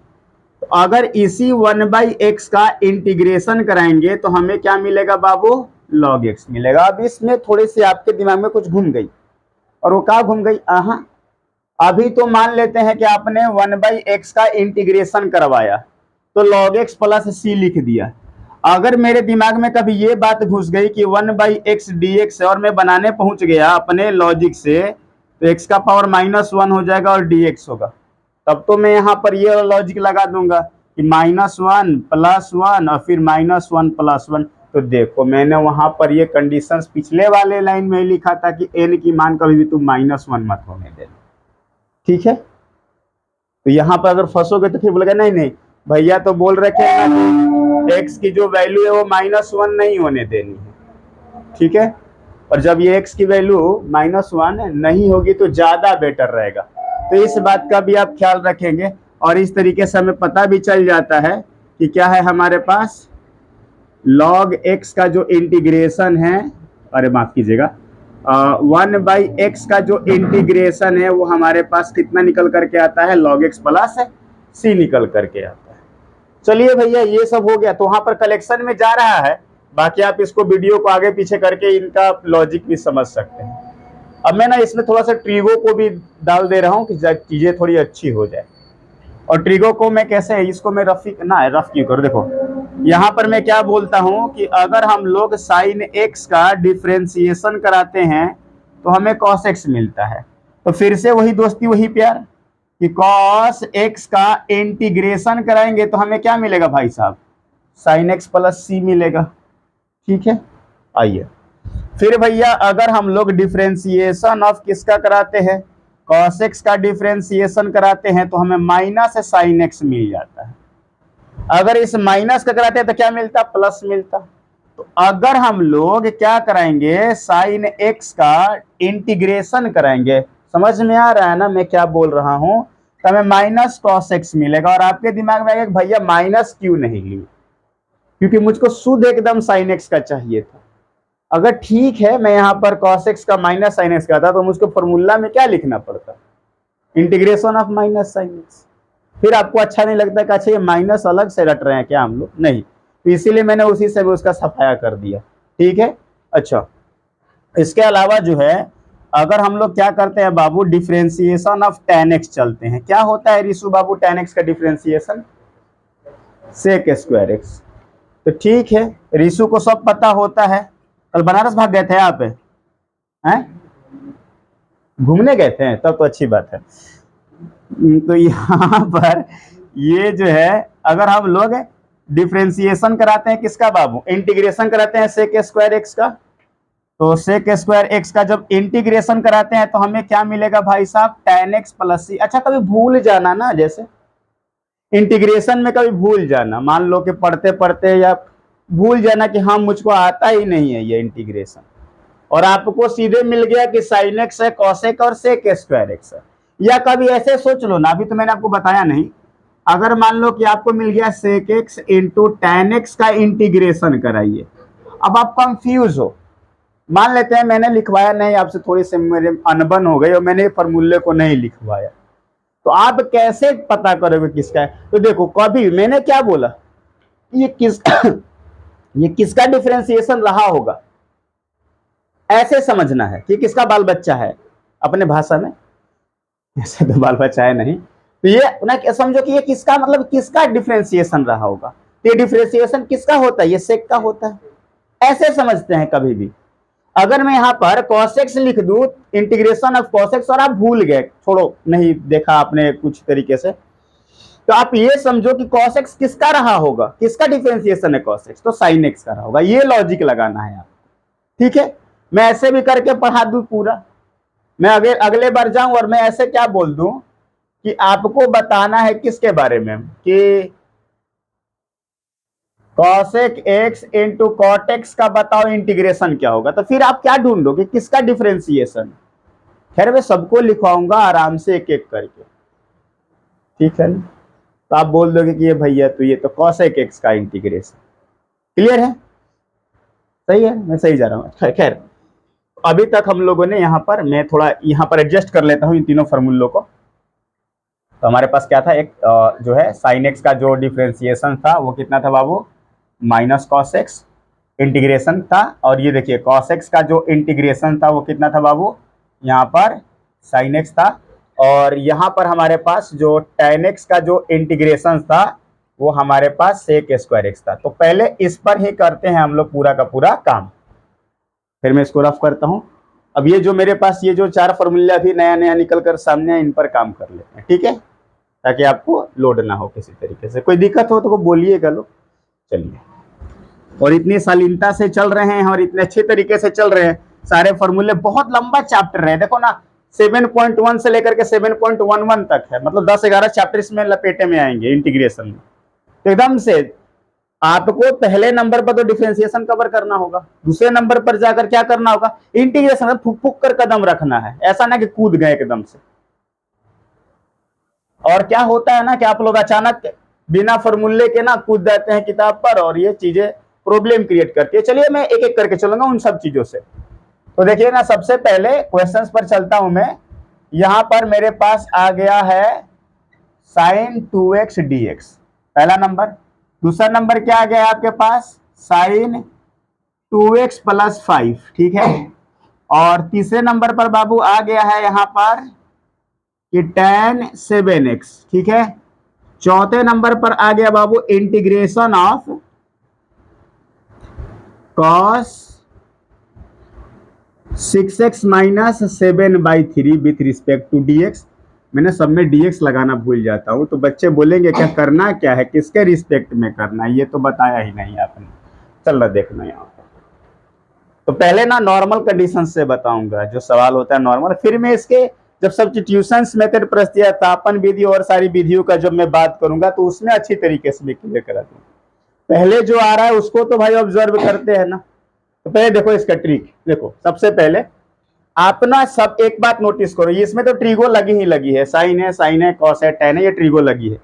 तो अगर इसी 1/x का इंटीग्रेशन कराएंगे तो हमें क्या मिलेगा बाबू, log x मिलेगा। अब इसमें थोड़ी सी आपके दिमाग में कुछ घूम गई, और वो क्या घूम गई, अभी तो मान लेते हैं कि आपने 1/x का इंटीग्रेशन करवाया तो log x प्लस c लिख दिया। अगर मेरे दिमाग में कभी ये बात घुस गई कि 1/x dx, और मैं बनाने पहुंच गया अपने लॉजिक से, तो x का पावर -1 हो जाएगा और dx होगा, तब तो मैं यहाँ पर ये लॉजिक लगा दूंगा कि -1 +1 और फिर -1 +1। तो देखो मैंने वहां पर ये कंडीशंस पिछले वाले लाइन में ही लिखा था कि n की मान कभी भी तुम -1 मत होने देना, ठीक है। तो यहाँ पर अगर फंसोगे तो फिर बोलेगा नहीं नहीं भैया तो बोल रखे हैं ना x की जो वैल्यू है वो -1 नहीं होने देनी है, ठीक है। और जब ये x की वैल्यू -1 नहीं होगी तो ज्यादा बेटर रहेगा। तो इस बात का भी आप ख्याल रखेंगे, और इस तरीके से हमें पता भी चल जाता है कि क्या है हमारे पास log x का जो इंटीग्रेशन है, अरे माफ कीजिएगा 1/x का जो इंटीग्रेशन है वो हमारे पास कितना निकल करके आता है, log x प्लस c निकल करके आता है। चलिए भैया ये सब हो गया, तो वहां पर कलेक्शन में जा रहा है। बाकी आप इसको वीडियो को आगे पीछे करके इनका लॉजिक भी समझ सकते हैं। अब मैं ना इसमें थोड़ा सा ट्रिगो को भी डाल दे रहा हूँ कि चीजें थोड़ी अच्छी हो जाए। और ट्रिगो को मैं कैसे है, इसको मैं रफ क्यों करूँ, देखो यहाँ पर मैं क्या बोलता हूँ कि अगर हम लोग साइन एक्स का डिफ्रेंसिएशन कराते हैं तो हमें कॉस एक्स मिलता है। तो फिर से वही दोस्ती वही प्यार कि कॉस एक्स का इंटीग्रेशन कराएंगे तो हमें क्या मिलेगा भाई साहब, साइन एक्स प्लस सी मिलेगा। ठीक है, आइए फिर भैया अगर हम लोग डिफ्रेंसिएशन ऑफ किसका कराते हैं, कॉस एक्स का डिफ्रेंसिएशन कराते हैं तो हमें माइनस साइन एक्स मिल जाता है। अगर इस माइनस का कराते हैं तो क्या मिलता, प्लस मिलता। तो अगर हम लोग क्या कराएंगे, साइन एक्स का इंटीग्रेशन कराएंगे, समझ में आ रहा है ना मैं क्या बोल रहा हूं, तो हमें माइनस कॉस एक्स मिलेगा। और आपके दिमाग में आएगा भैया माइनस क्यों नहीं ली, क्योंकि मुझको शुद्ध एकदम साइन एक्स का चाहिए था। अगर ठीक है मैं यहाँ पर cos x का माइनस साइन एक्स का था तो मुझको फॉर्मूला में क्या लिखना पड़ता, integration of minus sine x. फिर आपको अच्छा नहीं लगता कि अच्छा ये माइनस अलग से रट रहे हैं क्या हम लोग, नहीं, तो इसीलिए मैंने उसी से भी उसका सफाया कर दिया। ठीक है, अच्छा इसके अलावा जो है अगर हम लोग क्या करते हैं बाबू, डिफ्रेंसिएशन ऑफ tan x चलते हैं। क्या होता है रिशु बाबू tan x का डिफ्रेंसिएशन, सेक स्क्वायर एक्स। तो ठीक है रिशु को सब पता होता है। कल बनारस भाग गए थे आप, हैं घूमने गए थे, तब तो अच्छी बात है। तो यहाँ पर ये जो है अगर हम लोग डिफ्रेंसिएशन कराते हैं किसका बाबू, इंटीग्रेशन कराते हैं सेक स्क्वायर एक्स का, तो सेक स्क्वायर एक्स का जब इंटीग्रेशन कराते हैं तो हमें क्या मिलेगा भाई साहब, tan x प्लस सी। अच्छा कभी भूल जाना ना, जैसे इंटीग्रेशन में कभी भूल जाना, मान लो कि पढ़ते पढ़ते या भूल जाना कि हाँ मुझको आता ही नहीं है ये इंटीग्रेशन, और आपको सीधे मिल गया कि साइन एक्स है, कॉस एक्स और सेक स्क्वायर एक्स है। या कभी ऐसे सोच लो ना, अभी तो मैंने आपको बताया नहीं, अगर मान लो कि आपको मिल गया sec x into tan x का इंटीग्रेशन कराइए। अब आप कंफ्यूज हो, मान लेते हैं मैंने लिखवाया नहीं, आपसे थोड़ी सी मेरे अनबन हो गई और मैंने फॉर्मूले को नहीं लिखवाया, तो आप कैसे पता करोगे किसका है। तो देखो कभी मैंने क्या बोला, ये किसका डिफरेंशिएशन रहा होगा, ऐसे समझना है कि किसका बाल बच्चा है, अपने भाषा में, ऐसे तो बाल बच्चा है नहीं, तो ये ना समझो कि ये किसका मतलब किसका डिफरेंशिएशन रहा होगा। ये डिफरेंशिएशन किसका होता है, ये सेक का होता है, ऐसे समझते हैं कभी भी। अगर मैं यहाँ पर cos x लिख दूं, इंटीग्रेशन ऑफ cos x, और आप भूल गए, छोड़ो नहीं देखा आपने कुछ तरीके से, तो आप ये समझो कि cos x किसका रहा होगा, किसका डिफरेंशिएशन है cos x, तो sin x का रहा होगा। ये लॉजिक लगाना है आप, ठीक है। मैं ऐसे भी करके पढ़ा दूं पूरा, मैं अगले बार जाऊं और मैं ऐसे क्या बोल दूं कि आपको बताना है किसके बारे में, कि cosec x into cot x का बताओ इंटीग्रेशन क्या होगा, तो फिर आप क्या ढूंढोगे, किसका डिफरेंशिएशन। खैर मैं सबको लिखवाऊंगा आराम से एक एक करके, ठीक है ना। तो आप बोल दोगे कि ये भैया तो ये तो cosec x का इंटीग्रेशन, क्लियर है, सही है, मैं सही जा रहा हूँ। खैर अभी तक हम लोगों ने यहाँ पर, मैं थोड़ा यहाँ पर एडजस्ट कर लेता हूँ इन तीनों फॉर्मूलों को। तो हमारे पास क्या था, एक जो है साइन एक्स का जो डिफरेंशिएशन था वो कितना था बाबू, माइनस कॉस एक्स इंटीग्रेशन था, और ये देखिए कॉस एक्स का जो इंटीग्रेशन था वो कितना था बाबू, यहाँ पर साइन एक्स था, और यहाँ पर हमारे पास जो tan एक्स का जो इंटीग्रेशन था वो हमारे पास सेक स्क्वायर एक्स था। तो पहले इस पर ही करते हैं हम लोग पूरा का पूरा काम, फिर मैं इसको रफ करता हूँ। अब ये जो मेरे पास ये जो चार फॉर्मूला अभी नया नया निकल कर सामने, इन पर काम कर लेते हैं, ठीक है, ताकि आपको लोड ना हो किसी तरीके से। कोई दिक्कत हो तो बोलिएगा लोग। चलिए, और इतनी शालीनता से चल रहे हैं और इतने अच्छे तरीके से चल रहे हैं, सारे फॉर्मूले, बहुत लंबा चैप्टर है, देखो ना 7.1 से लेकर के 7.11 तक है, मतलब 10-11 चैप्टर इसमें लपेटे में आएंगे इंटीग्रेशन में। तो एकदम से आपको पहले नंबर पर तो डिफरेंशिएशन कवर करना होगा, दूसरे नंबर पर जाकर क्या करना होगा, इंटीग्रेशन में फुक फुक कर कदम रखना है, ऐसा ना कि कूद गए एकदम से। और क्या होता है ना कि आप लोग अचानक बिना फॉर्मूले के ना कूद जाते हैं किताब पर, और ये चीजें प्रॉब्लम क्रिएट करती है। चलिए मैं एक एक करके चलूंगा उन सब चीजों से। तो देखिए ना, सबसे पहले क्वेश्चंस पर चलता हूं मैं। यहां पर मेरे पास आ गया है sin 2x dx, पहला नंबर। दूसरा नंबर क्या आ गया आपके पास, साइन 2x प्लस 5, ठीक है। और तीसरे नंबर पर बाबू आ गया है यहाँ पर कि tan 7x, ठीक है। चौथे नंबर पर आ गया बाबू integration of cos 6x minus 7/3 with respect to dx। मैंने सब में dx लगाना भूल जाता हूं, तो बच्चे बोलेंगे क्या करना क्या है, किसके रिस्पेक्ट में करना है, ये तो बताया ही नहीं आपने। चल देखना यहाँ पर, तो पहले ना नॉर्मल कंडीशन से बताऊंगा जो सवाल होता है नॉर्मल, फिर मैं इसके जब सब्स्टिट्यूशंस मेथड, प्रतिस्थापन विधि और सारी विधियों का जब मैं बात करूंगा तो उसमें अच्छी तरीके से मैं क्लियर करा दूंगा। पहले जो आ रहा है उसको तो भाई ऑब्जर्व करते हैं ना। तो पहले देखो इसका ट्रिक, देखो सबसे पहले आप ना सब एक बात नोटिस करो, इसमें तो ट्रिगो लगी ही लगी है, साइन है कॉस है टेन है, ये ट्रिगो लगी है।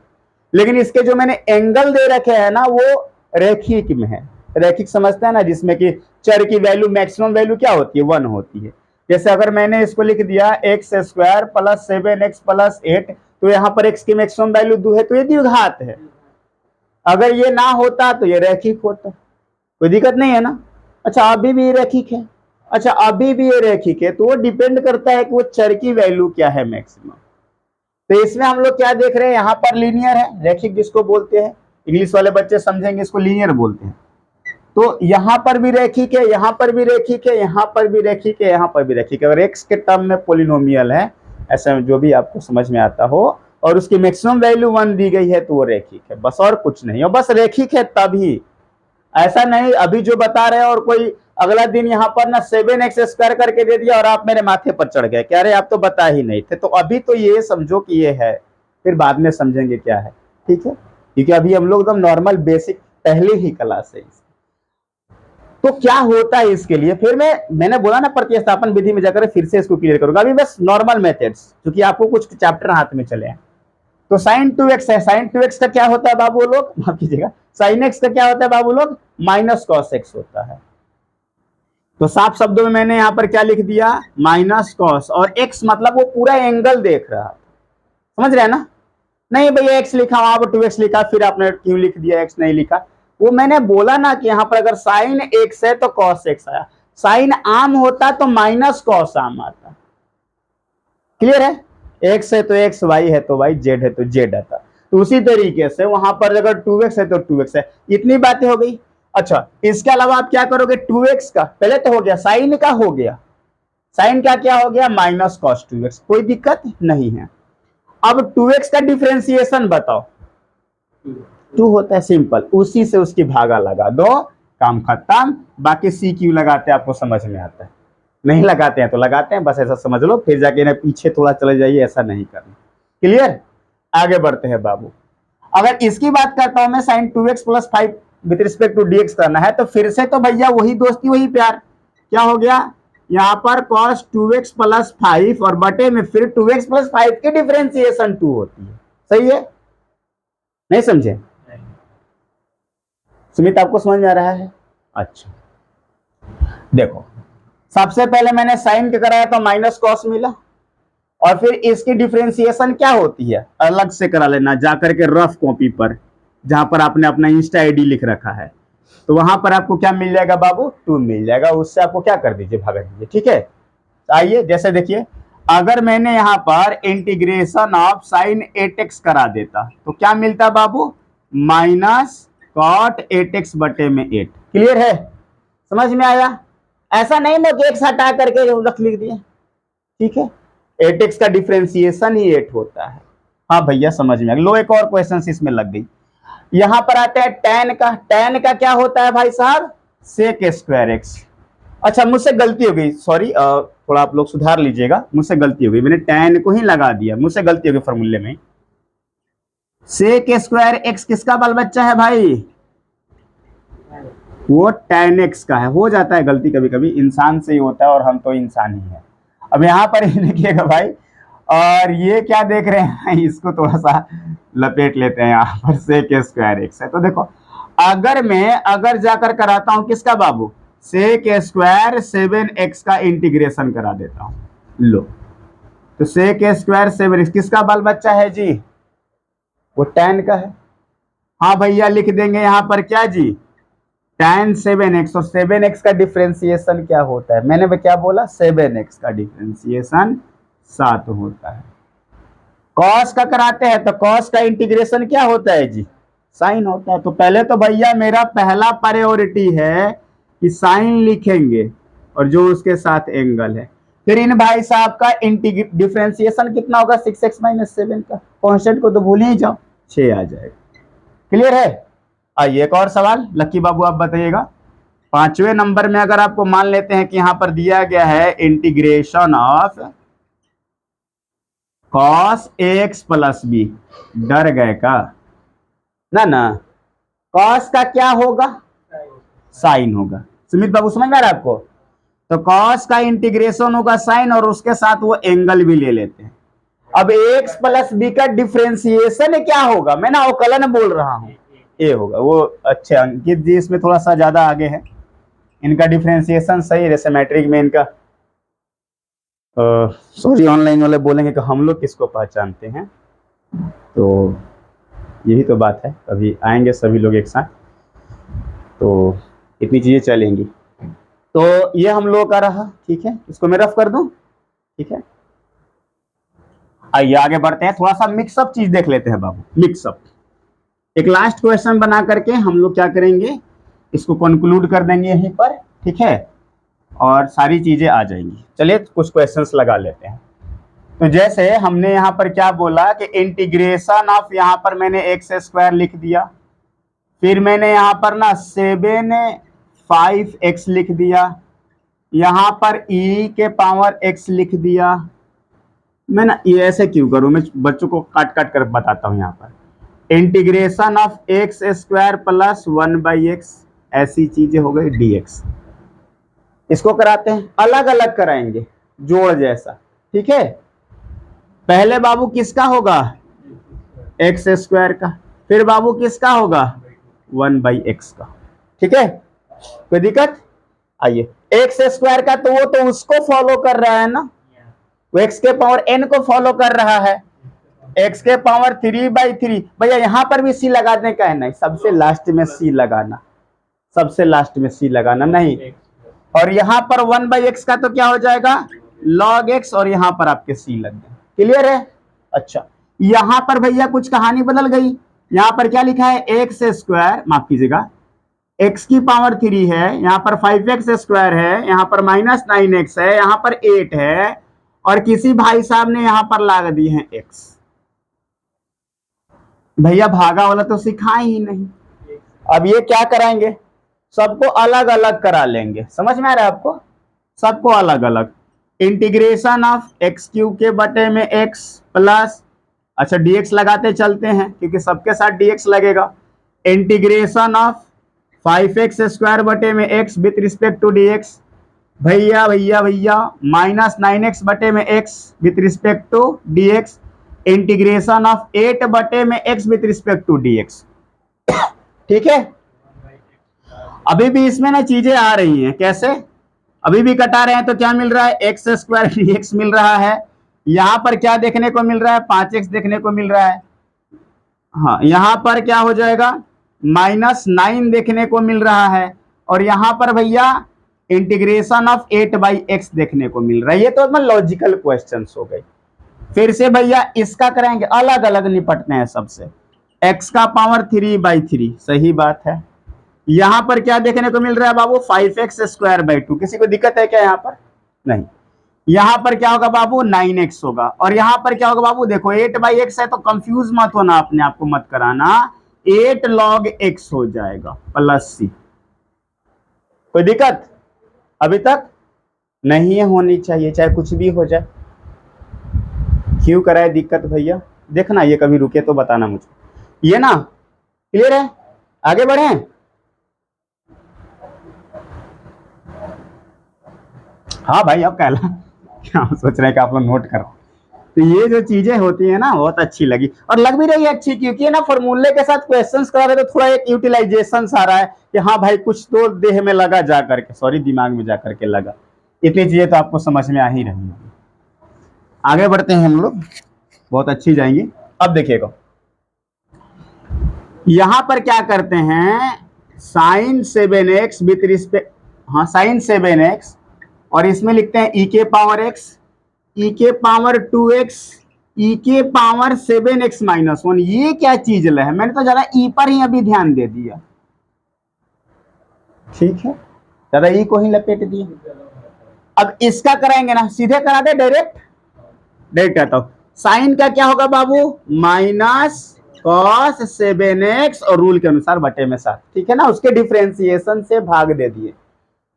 लेकिन इसके जो मैंने एंगल दे रखे हैं ना वो रैखिक में है। रैखिक समझते हैं ना, जिसमें कि चर की वैल्यू मैक्सिमम वैल्यू क्या होती है, 1 होती है। जैसे अगर मैंने इसको लिख दिया x square plus 7x plus 8, तो यहाँ पर x की मैक्सिमम वैल्यू 2 है, तो ये द्विघात है। अगर ये ना होता तो ये रैखिक होता, कोई दिक्कत नहीं है ना। अच्छा अभी भी ये रैखिक है, अच्छा अभी भी ये रैखिक है, तो वो डिपेंड करता है कि वो चर की वैल्यू क्या है मैक्सिमम। तो इसमें हम लोग क्या देख रहे हैं, यहाँ पर लीनियर है, रैखिक जिसको बोलते हैं, इंग्लिश वाले बच्चे समझेंगे इसको लीनियर बोलते हैं। तो यहाँ पर भी रैखिक है, यहाँ पर भी रैखिक है, यहाँ पर भी रैखिक है, यहाँ पर भी रैखिक है। अगर एक्स के टर्म में पोलिनोमियल है, ऐसा जो भी आपको समझ में आता हो, और उसकी मैक्सिमम वैल्यू 1 दी गई है, तो वो रैखिक है, बस और कुछ नहीं। और बस रैखिक है तभी, ऐसा नहीं अभी जो बता रहे हैं और कोई अगला दिन यहाँ पर ना 7x स्क्वायर करके दे दिया और आप मेरे माथे पर चढ़ गए, कह रहे आप तो बता ही नहीं थे। तो अभी तो ये समझो कि ये है, फिर बाद में समझेंगे क्या है, ठीक है। क्योंकि अभी हम लोग एकदम नॉर्मल बेसिक पहले ही क्लास है। तो क्या होता है इसके लिए, फिर मैंने बोला ना प्रतिस्थापन विधि में जाकर फिर से इसको क्लियर करूंगा। अभी बस नॉर्मल मेथड्स, क्योंकि आपको कुछ चैप्टर हाथ में चले हैं। तो साइन 2x है, साइन 2x का क्या होता है बाबू लोग, माफ कीजिएगा, साइन x का क्या होता है बाबू लोग, माइनस कॉस x होता है। तो साफ शब्दों में मैंने यहां पर क्या लिख दिया, माइनस कॉस, और x मतलब वो पूरा एंगल देख रहा है, समझ रहे हैं ना। नहीं भैया x लिखा वहां पर 2x लिखा, फिर आपने क्यों लिख दिया x नहीं लिखा, वो मैंने बोला ना कि यहाँ पर अगर साइन x है तो कॉस x आया, साइन आम होता तो माइनस कॉस आम आता। क्लियर है, x है तो x, y है तो y, z है तो z आता। तो उसी तरीके से वहां पर अगर 2x है तो 2x है। इतनी बातें हो गई। अच्छा इसके अलावा आप क्या करोगे, 2x का पहले तो हो गया, साइन का हो गया, साइन का क्या हो गया, माइनस कॉस 2x, कोई दिक्कत नहीं है। अब 2x का डिफरेंशिएशन बताओ, 2 होता है, सिंपल, उसी से उसकी भागा लगा दो, काम खत्म। बाकी सी क्यू लगाते हैं आपको समझ में आता है, नहीं लगाते हैं तो लगाते हैं, बस ऐसा समझ लो, फिर जाके ना पीछे थोड़ा चले जाइए, ऐसा नहीं करना। क्लियर, आगे बढ़ते हैं बाबू। अगर इसकी बात करता हूं मैं, sine 2x plus 5 with respect to dx करना है, तो फिर से तो भैया वही दोस्ती वही प्यार, क्या हो गया यहाँ पर cos 2x प्लस 5 और बटे में फिर 2x प्लस 5 की डिफरेंशिएशन 2 होती है। सही है, नहीं समझे सुमित, आपको समझ में आ रहा है। अच्छा देखो, सबसे पहले मैंने साइन के कराया तो माइनस कॉस मिला, और फिर इसकी डिफरेंशिएशन क्या होती है अलग से करा लेना, जाकर के रफ कॉपी पर जहां पर आपने अपना इंस्टा आईडी लिख रखा है, तो वहां पर आपको क्या मिल जाएगा बाबू, 2 मिल जाएगा, उससे आपको क्या कर दीजिए, भाग दीजिए, ठीक है। आइए जैसे देखिए, अगर मैंने यहाँ पर इंटीग्रेशन ऑफ साइन 8x करा देता तो क्या मिलता बाबू, माइनस कॉट 8x बटे में 8। क्लियर है, समझ में आया। ऐसा नहीं मैं x हटा करके रख लिख दिया, ठीक है, 8x का डिफरेंशिएशन ही 8 होता है। हाँ भैया समझ में आ, लो एक और क्वेश्चन इसमें लग गई। यहां पर आते हैं tan का, tan का क्या होता है भाई साहब, सेक स्क्वायर x। अच्छा मुझसे गलती हो गई, सॉरी, थोड़ा आप लोग सुधार लीजिएगा, मुझसे गलती हो गई, मैंने tan को ही लगा दिया, मुझसे गलती हो गई फॉर्मूले में। सेक स्क्वायर x किसका बाल बच्चा है भाई, वो tan x का है। हो जाता है गलती कभी कभी, इंसान से ही होता है और हम तो इंसान ही है। अब यहाँ पर देखिएगा भाई, और ये क्या देख रहे हैं, इसको थोड़ा सा लपेट लेते हैं, यहाँ पर सेक स्क्वायर एक्स है। तो देखो अगर जाकर कराता हूं किसका बाबू, सेक स्क्वायर 7x का इंटीग्रेशन करा देता हूं, लो तो सेक स्क्वायर 7x किसका बाल बच्चा है जी, वो tan का है। हाँ भैया लिख देंगे यहाँ पर क्या जी, tan 7x। और 7x का डिफ्रेंसिएशन क्या होता है, मैंने क्या बोला, 7x का डिफ्रेंसिएशन 7 होता है। कॉस का कराते हैं तो कॉस का इंटीग्रेशन क्या होता है जी, साइन होता है। तो पहले तो भैया मेरा पहला प्रायोरिटी है कि साइन लिखेंगे और जो उसके साथ एंगल है। फिर इन भाई साहब का डिफ्रेंसिएशन कितना होगा, 6x माइनस 7 का, कॉन्स्टेंट को तो भूल ही जाओ, 6 आ जाएगा। क्लियर है। आइए एक और सवाल, लक्की बाबू आप बताइएगा। 5वें नंबर में अगर आपको मान लेते हैं कि यहां पर दिया गया है integration of cos x plus B, डर गए का ना ना, कॉस का क्या होगा, साइन होगा। सुमित बाबू समझ में आ रहा है आपको। तो कॉस का इंटीग्रेशन होगा साइन, और उसके साथ वो एंगल भी ले लेते हैं। अब एक्स प्लस बी का डिफ्रेंसिएशन क्या होगा, मैं ना अवकलन बोल रहा हूं, ए होगा वो। अच्छे अंकित जी इसमें थोड़ा सा ज्यादा आगे है, इनका डिफ्रेंसिएशन सही है, मैट्रिक में इनका। सॉरी ऑनलाइन वाले बोलेंगे कि हम लोग किसको पहचानते हैं, तो यही तो बात है, अभी आएंगे सभी लोग एक साथ तो इतनी चीजें चलेंगी। तो ये हम लोग का रहा, ठीक है, इसको मैं रफ कर दूं, ठीक है। आइए आगे बढ़ते हैं, थोड़ा सा मिक्सअप चीज देख लेते हैं बाबू, मिक्सअप। एक लास्ट क्वेश्चन बना करके हम लोग क्या करेंगे, इसको कंक्लूड कर देंगे यहीं पर, ठीक है, और सारी चीजें आ जाएंगी। चलिए कुछ क्वेश्चंस लगा लेते हैं। तो जैसे हमने यहाँ पर क्या बोला कि इंटीग्रेशन ऑफ, यहाँ पर मैंने एक्स स्क्वायर लिख दिया, फिर मैंने यहाँ पर ना 7/5x लिख दिया, यहाँ पर e के पावर x लिख दिया। मैं ना ये ऐसे क्यों करूं, मैं बच्चों को काट काट कर बताता हूं। यहाँ पर integration of x square plus 1/x, ऐसी चीजें हो गई dx। इसको कराते हैं, अलग अलग कराएंगे जोड़ जैसा, ठीक है। पहले बाबू किसका होगा, एक्स स्क्वायर का, फिर बाबू किसका होगा, 1/x का, ठीक है, कोई दिक्कत। आइए एक्स स्क्वायर का, तो वो तो उसको फॉलो कर रहा है ना, वो एक्स के पावर n को फॉलो कर रहा है, एक्स के पावर 3/3। भैया यहाँ पर भी सी लगाने का है, नहीं सबसे लास्ट में सी लगाना, सबसे लास्ट में सी लगाना नहीं। और यहाँ पर 1/x का तो क्या हो जाएगा, log x, और यहाँ पर आपके सी लग गए। क्लियर है। अच्छा यहाँ पर भैया कुछ कहानी बदल गई, यहाँ पर क्या लिखा है, एक्स स्क्वायर, माफ कीजिएगा, x की पावर 3 है, यहाँ पर 5x स्क्वायर है, यहाँ पर -9x है, यहाँ पर 8 है, और किसी भाई साहब ने यहाँ पर लगा दी है x। भैया भागा वाला तो सिखाए ही नहीं, अब ये क्या कराएंगे, सबको अलग अलग करा लेंगे। समझ में आ रहा है आपको, सबको अलग अलग। इंटीग्रेशन ऑफ एक्स क्यूब के बटे में x प्लस, अच्छा dx लगाते चलते हैं क्योंकि सबके साथ dx लगेगा। इंटीग्रेशन ऑफ 5x स्क्वायर बटे में x with respect to dx, भैया भैया भैया -9x बटे में x with respect to dx। Integration of 8 बटे में x with respect to dx, ठीक है। अभी भी इसमें ना चीजें आ रही हैं, कैसे, अभी भी कटा रहे हैं तो क्या मिल रहा है, एक्स स्क्वायर dx मिल रहा है। यहां पर क्या देखने को मिल रहा है, 5x देखने को मिल रहा है। हाँ यहां पर क्या हो जाएगा, -9 देखने को मिल रहा है, और यहां पर भैया इंटीग्रेशन ऑफ 8/x देखने को मिल रहा है। ये तो लॉजिकल क्वेश्चंस हो गए। फिर से भैया इसका करेंगे, अलग अलग निपटने हैं सबसे। x का पावर 3/3, सही बात है। यहां पर क्या देखने को मिल रहा है बाबू, 5x स्क्वायर बाई 2, किसी को दिक्कत है क्या यहाँ पर, नहीं। यहां पर क्या होगा बाबू, 9x होगा, और यहां पर क्या होगा बाबू, देखो 8/x है तो कंफ्यूज मत होना, अपने आप को मत कराना, 8 log x हो जाएगा प्लस c। कोई दिक्कत अभी तक नहीं होनी चाहिए, चाहे कुछ भी हो जाए। क्यों कराए दिक्कत भैया, देखना ये कभी रुके तो बताना मुझे, ये ना क्लियर है। आगे बढ़े, हाँ भाई अब कहला क्या सोच रहे हैं कि आप लोग नोट करो। तो ये जो चीजें होती है ना बहुत अच्छी लगी, और लग भी रही है अच्छी, क्योंकि ना फॉर्मूले के साथ क्वेश्चंस करा रहे तो थोड़ा एक यूटिलाइजेशन आ रहा है कि हाँ भाई कुछ तो देह में लगा जा करके, सॉरी दिमाग में जा करके लगा। इतनी चीजें तो आपको समझ में आ ही रही होंगी। आगे बढ़ते हैं हम लोग, बहुत अच्छी जाएंगी। अब देखिएगा यहां पर क्या करते हैं, साइन 7x विथ रिस्पेक्ट, हाँ साइन 7x, और इसमें लिखते हैं ई के पावर x, ई के पावर 2x, ई के पावर 7x-1। ये क्या चीज है, मैंने तो ज्यादा ई पर ही अभी ध्यान दे दिया, ठीक है, ज्यादा ई को ही लपेट दिया। अब इसका कराएंगे ना, सीधे करा दे, डायरेक्ट डायरेक्ट कहता हूं, साइन का क्या होगा बाबू, माइनस कॉस 7x और रूल के अनुसार बटे में 7, ठीक है ना, उसके डिफरेंशिएशन से भाग दे दिए।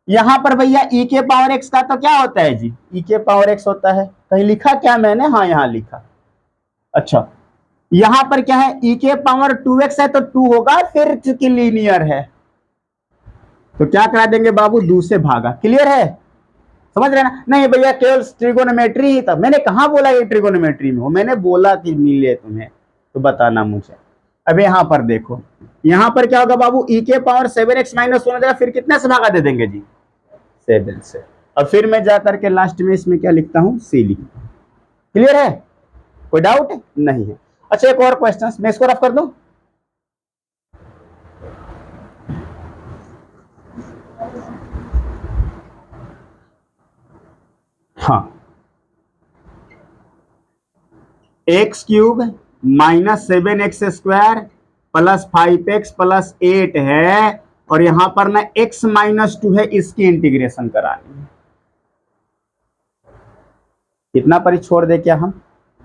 यहां पर भैया ई के पावर x का तो क्या होता है जी, ई के पावर x होता है, कहीं लिखा क्या मैंने, हाँ यहां लिखा। अच्छा, यहां पर क्या है, ई के पावर 2x है तो 2 होगा, फिर चूंकि लीनियर है तो क्या करा देंगे बाबू, 2 से भागा, क्लियर है, समझ रहे ना, नहीं भैया केवल ट्रिगोनोमेट्री ही था, मैंने कहा बोला ये ट्रिगोनोमेट्री में हो, मैंने बोला कि मिले तुम्हें तो बताना मुझे। अब यहां पर देखो, यहां पर क्या होगा बाबू, ई के पावर 7x-1 हो जाएगा, फिर कितने से भागा दे देंगे जी, 7 से। अब फिर मैं जाकर के लास्ट में इसमें क्या लिखता हूं, सी लिखता हूं, क्लियर है, कोई डाउट नहीं है। अच्छा एक और क्वेश्चन, मैं इसको रफ कर दूं, हाँ, x cube minus 7x² plus 5x plus 8 है, और यहां पर ना x-2 है, इसकी इंटीग्रेशन करानी है। इतना पर छोड़ दे क्या हम,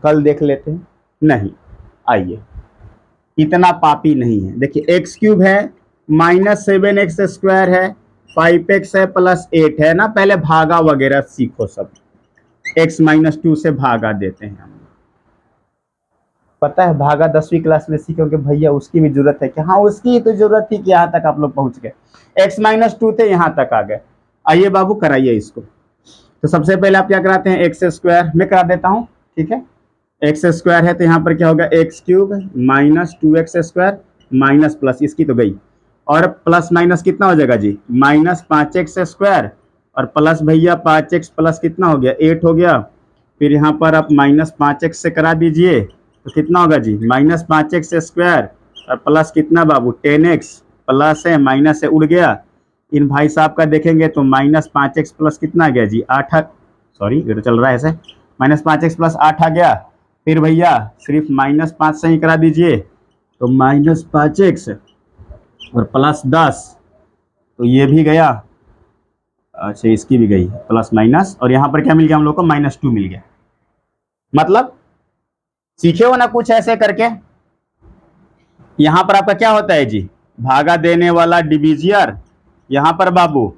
कल देख लेते हैं, नहीं आइए, इतना पापी नहीं है। देखिए एक्स क्यूब है, -7x² है, 5x है प्लस 8 है ना, पहले भागा वगैरह सीखो सब, x-2 से भागा देते हैं हम, पता है भागा 10वीं क्लास में सीखोगे भैया, उसकी भी जरूरत है कि हाँ, उसकी तो जरूरत थी कि यहाँ तक आप लोग पहुंच गए, x-2 थे यहाँ तक आ गए। आइए बाबू कराइए इसको, तो सबसे पहले आप क्या कराते हैं, x² मैं करा देता हूँ, ठीक है, x² है तो यहाँ पर क्या होगा, x cube -2x² minus plus, इसकी तो गई, और प्लस माइनस कितना हो जाएगा जी, -5x², और प्लस भैया 5x प्लस कितना हो गया, 8 हो गया, फिर यहाँ पर आप -5x से करा दीजिए तो कितना होगा जी, -5x² और प्लस कितना बाबू 10x, प्लस है माइनस है उड़ गया, इन भाई साहब का देखेंगे तो -5x प्लस कितना आ गया जी, 8, सॉरी ये तो चल रहा है ऐसे, -5x प्लस 8 आ गया, फिर भैया सिर्फ -5 से ही करा दीजिए तो -5x और प्लस 10, तो ये भी गया, अच्छा इसकी भी गई प्लस माइनस, और यहाँ पर क्या मिल गया हम लोग को, -2 मिल गया। मतलब सीखे हो ना कुछ ऐसे करके, यहां पर आपका क्या होता है जी, भागा देने वाला डिविजियर, यहां पर बाबू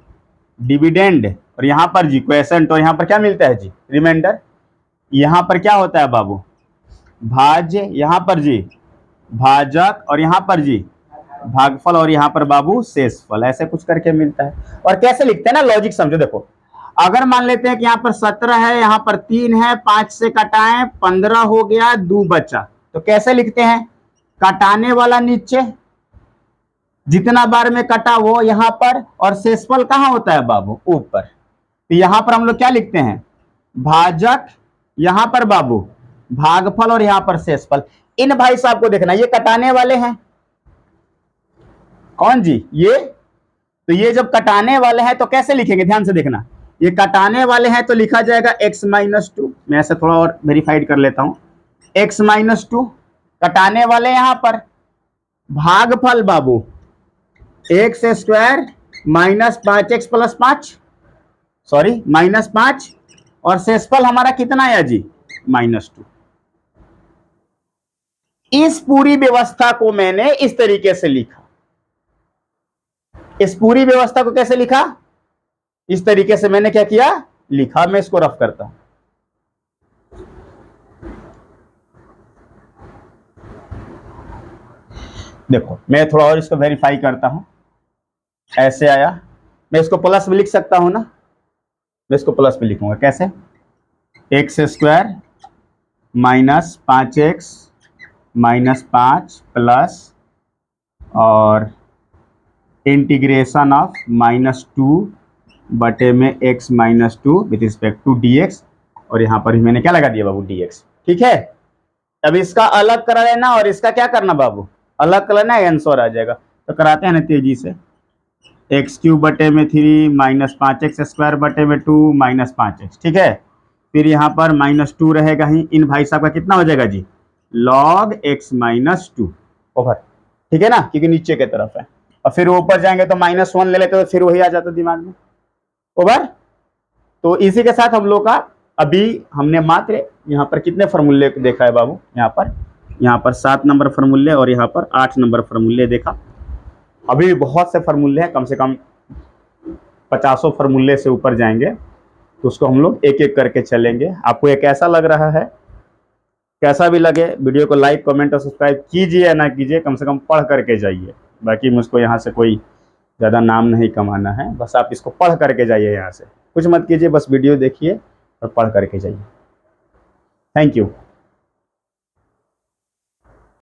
डिविडेंड, और यहां पर जी क्वेसेंट, और यहां पर क्या मिलता है जी, रिमाइंडर। यहां पर क्या होता है बाबू, भाज्य, यहां पर जी भाजक, और यहां पर जी भागफल, और यहां पर बाबू शेषफल, ऐसे कुछ करके मिलता है। और कैसे लिखते हैं ना, लॉजिक समझो, देखो अगर मान लेते हैं कि यहाँ पर 17 है, यहाँ पर 3 है, 5 से कटाएं 15 हो गया, 2 बचा, तो कैसे लिखते हैं, कटाने वाला नीचे, जितना बार में कटा वो यहाँ पर, और शेषफल कहाँ होता है बाबू, ऊपर, तो यहाँ पर हम लोग क्या लिखते हैं, भाजक, यहाँ पर बाबू भागफल, और यहाँ पर शेषफल। इन भाई साहब को देखना, ये कटाने वाले हैं, कौन जी, ये, तो ये जब कटाने वाले हैं तो कैसे लिखेंगे, ध्यान से देखना, ये कटाने वाले हैं तो लिखा जाएगा x-2, मैं ऐसे थोड़ा और वेरीफाइड कर लेता हूं, x-2 कटाने वाले, यहां पर भागफल बाबू x² -5x प्लस 5, सॉरी -5, और शेषफल हमारा कितना आया जी, -2। इस पूरी व्यवस्था को मैंने इस तरीके से लिखा, इस पूरी व्यवस्था को कैसे लिखा, इस तरीके से मैंने क्या किया, लिखा, मैं इसको रफ करता हूं, देखो मैं थोड़ा और इसको वेरीफाई करता हूं, ऐसे आया, मैं इसको प्लस में लिख सकता हूं ना, मैं इसको प्लस में लिखूंगा कैसे, x² -5x -5 प्लस, और इंटीग्रेशन ऑफ -2 बटे में x-2 with respect to dx, और यहां पर ही मैंने क्या लगा दिया बाबू, dx, ठीक है। अब इसका अलग करा लेना, और इसका क्या करना बाबू, अलग कलर ना आंसर आ जाएगा। तो कराते हैं ना तेजी से। x³ बटे में 3 माइनस 5x² बटे में 2 माइनस 5x, ठीक है। फिर यहाँ पर -2 रहेगा ही, इन भाई साहब का कितना हो जाएगा जी, log x माइनस 2 ओवर, ठीक है ना, क्योंकि नीचे की तरफ है। और फिर ऊपर जाएंगे तो -1 ले लेते तो फिर वही आ जाता दिमाग में, ओवर। तो इसी के साथ हम लोग का अभी हमने मात्र यहाँ पर कितने फॉर्मूले देखा है बाबू, यहाँ पर 7 नंबर फॉर्मूले और यहाँ पर 8 नंबर फॉर्मूले देखा। अभी बहुत से फॉर्मूले हैं, कम से कम 50 फॉर्मूले से ऊपर जाएंगे, तो उसको हम लोग एक एक करके चलेंगे। आपको ये कैसा लग रहा है, कैसा भी लगे वीडियो को लाइक कमेंट और सब्सक्राइब कीजिए या ना कीजिए, कम से कम पढ़ करके जाइए। बाकी मुझको यहाँ से कोई ज़्यादा नाम नहीं कमाना है, बस आप इसको पढ़ करके जाइए, यहाँ से कुछ मत कीजिए, बस वीडियो देखिए और पढ़ करके जाइए। Thank you.